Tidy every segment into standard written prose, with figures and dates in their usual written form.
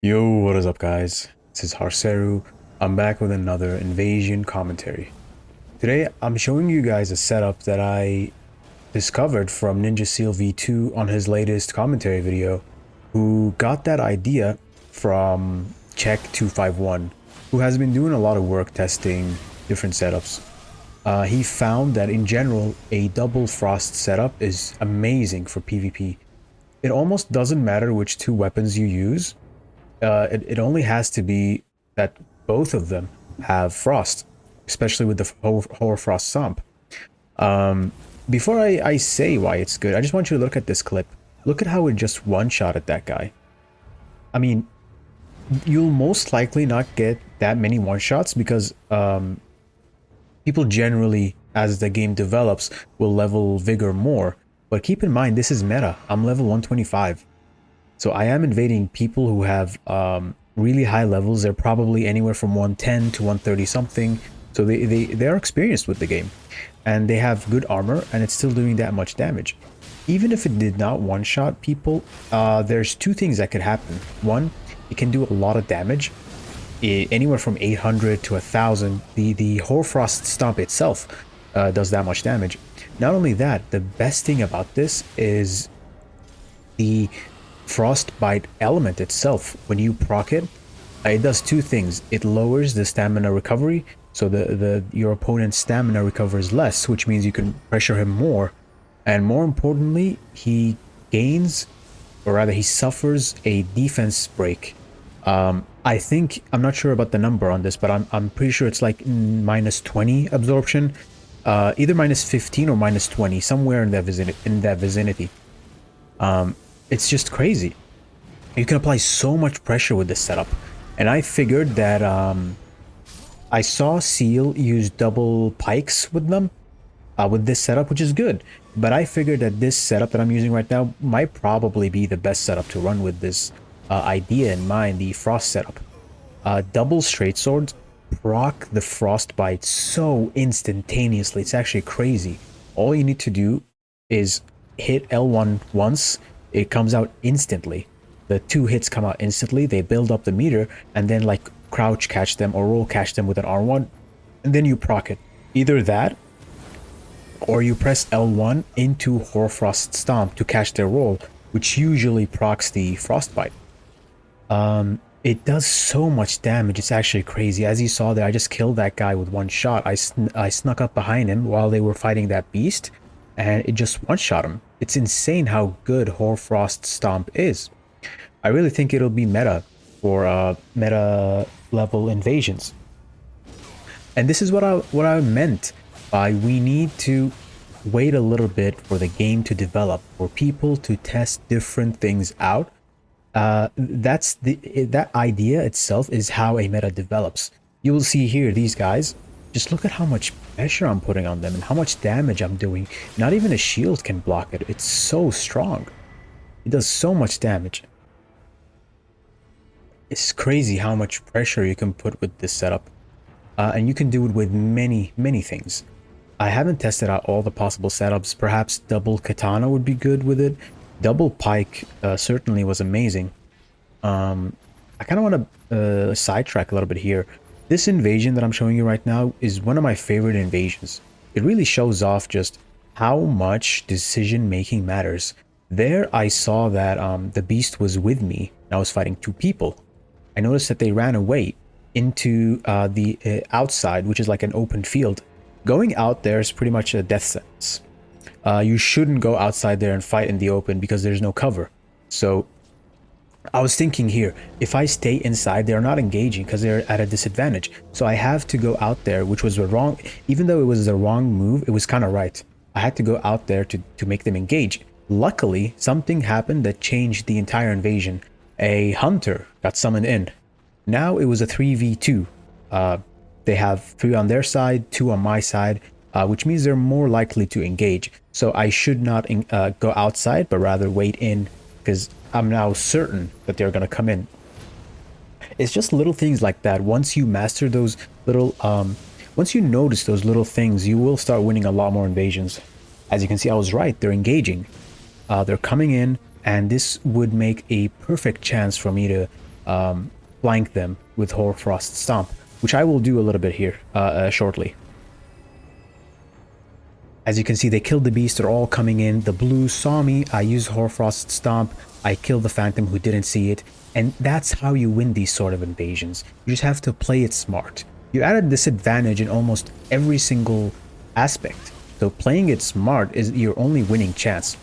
Yo, what is up guys? This is Harseru. I'm back with another invasion commentary. Today I'm showing you guys a setup that I discovered from Ninja Seal V2 on his latest commentary video, who got that idea from Check251, who has been doing a lot of work testing different setups. He found that in general, a double frost setup is amazing for PvP. It almost doesn't matter which two weapons you use. It only has to be that both of them have frost, especially with the Hoarfrost Stomp. Before I say why it's good, I just want you to look at this clip. Look at how it just one-shot at that guy. I mean, you'll most likely not get that many one-shots because people generally, as the game develops, will level Vigor more. But keep in mind, this is meta. I'm level 125. So I am invading people who have really high levels. They're probably anywhere from 110 to 130 something. So they're experienced with the game. And they have good armor, and it's still doing that much damage. Even if it did not one-shot people, there's two things that could happen. One, it can do a lot of damage. Anywhere from 800 to 1000. The Hoarfrost Stomp itself does that much damage. Not only that, the best thing about this is the Frostbite element itself. When you proc it, it does two things. It lowers the stamina recovery, so your opponent's stamina recovers less, which means you can pressure him more. And more importantly, he gains, or rather he suffers, a defense break. I think, I'm not sure about the number on this, but I'm pretty sure it's like minus 20 absorption. Either minus 15 or minus 20, somewhere in that vicinity. It's just crazy. You can apply so much pressure with this setup. And I figured that I saw Seal use double pikes with them, with this setup, which is good. But I figured that this setup that I'm using right now might probably be the best setup to run with this idea in mind, the Frost setup. Double straight swords proc the Frostbite so instantaneously. It's actually crazy. All you need to do is hit L1 once. It comes out instantly. The two hits come out instantly. They build up the meter, and then like crouch catch them or roll catch them with an R1, and then you proc it. Either that, or you press L1 into Hoarfrost Stomp to catch their roll, which usually procs the Frostbite. It does so much damage. It's actually crazy. As you saw there, I just killed that guy with one shot. I snuck up behind him while they were fighting that beast, and it just one-shot him. It's insane how good Hoarfrost Stomp is. I really think it'll be meta for meta level invasions. And this is what I meant by we need to wait a little bit for the game to develop, for people to test different things out. That idea itself is how a meta develops. You will see here these guys. Just look at how much pressure I'm putting on them and how much damage I'm doing. Not even a shield can block it. It's so strong. It does so much damage. It's crazy how much pressure you can put with this setup. And you can do it with many things. I haven't tested out all the possible setups. Perhaps double katana would be good with it. Double pike certainly was amazing. I kind of want to sidetrack a little bit here. This invasion that I'm showing you right now is one of my favorite invasions. It really shows off just how much decision making matters. There I saw that the beast was with me and I was fighting two people. I noticed that they ran away into the outside, which is like an open field. Going out there is pretty much a death sentence. You shouldn't go outside there and fight in the open because there's no cover. So I was thinking here, if I stay inside, they're not engaging because they're at a disadvantage. So I have to go out there, which was the wrong, even though it was the wrong move, it was kind of right. I had to go out there to make them engage. Luckily, something happened that changed the entire invasion. A hunter got summoned in. Now it was a 3v2. They have 3 on their side, 2 on my side, which means they're more likely to engage. So I should not go outside, but rather wait in, because I'm now certain that they're going to come in. It's just little things like that. Once you master those little, once you notice those little things, you will start winning a lot more invasions. As you can see, I was right. They're engaging. They're coming in, and this would make a perfect chance for me to flank them with Hoarfrost Stomp, which I will do a little bit here shortly. As you can see, they killed the beast. They're all coming in. The blue saw me. I used Hoarfrost Stomp. I killed the Phantom who didn't see it. And that's how you win these sort of invasions. You just have to play it smart. You add a disadvantage in almost every single aspect. So playing it smart is your only winning chance.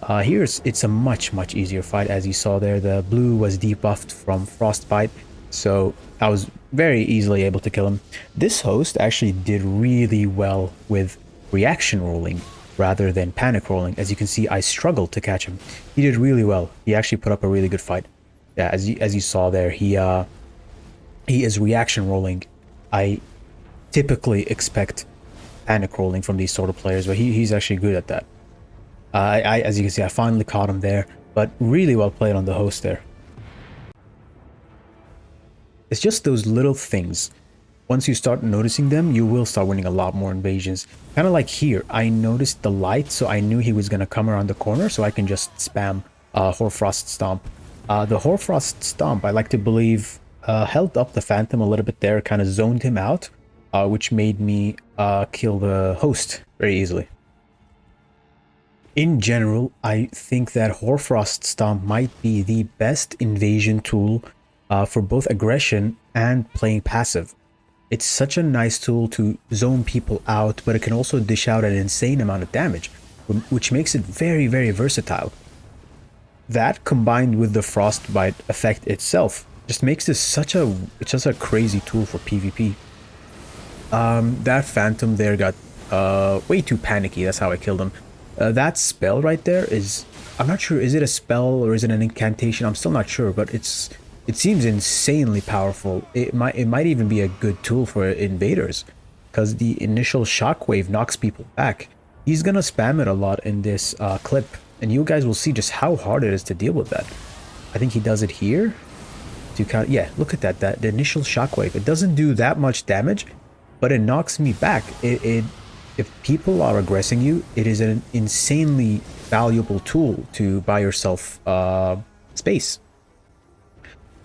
It's a much easier fight. As you saw there, the blue was debuffed from Frostbite. So I was very easily able to kill him. This host actually did really well with reaction rolling rather than panic rolling. As you can see, I struggled to catch him. He did really well. He actually put up a really good fight. Yeah, as you saw there, he is reaction rolling. I typically expect panic rolling from these sort of players, but he's actually good at that. As you can see, I finally caught him there, but really well played on the host there. It's just those little things. Once you start noticing them, you will start winning a lot more invasions. Kind of like here, I noticed the light, so I knew he was going to come around the corner, so I can just spam Hoarfrost Stomp. The Hoarfrost Stomp, I like to believe, held up the Phantom a little bit there, kind of zoned him out, which made me kill the host very easily. In general, I think that Hoarfrost Stomp might be the best invasion tool for both aggression and playing passive. It's such a nice tool to zone people out, but it can also dish out an insane amount of damage, which makes it very versatile. That combined with the Frostbite effect itself just makes this such a crazy tool for PvP. That Phantom there got way too panicky. That's how I killed him. That spell right there is, I'm not sure, is it a spell or is it an incantation? I'm still not sure, but it seems insanely powerful. It might even be a good tool for invaders, because the initial shockwave knocks people back. He's gonna spam it a lot in this clip, and you guys will see just how hard it is to deal with that. I think he does it here. Yeah, look at that. The initial shockwave. It doesn't do that much damage, but it knocks me back. If people are aggressing you, it is an insanely valuable tool to buy yourself space.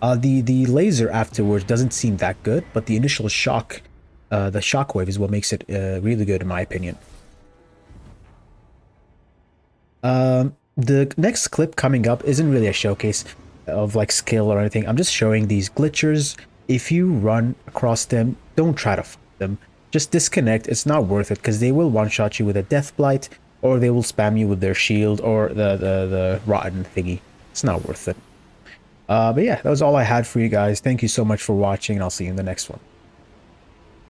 The laser afterwards doesn't seem that good, but the initial shock, the shockwave, is what makes it really good in my opinion. The next clip coming up isn't really a showcase of like skill or anything. I'm just showing these glitchers. If you run across them, don't try to fight them. Just disconnect. It's not worth it, because they will one-shot you with a death blight, or they will spam you with their shield or the rotten thingy. It's not worth it. But yeah, that was all I had for you guys. Thank you so much for watching, and I'll see you in the next one.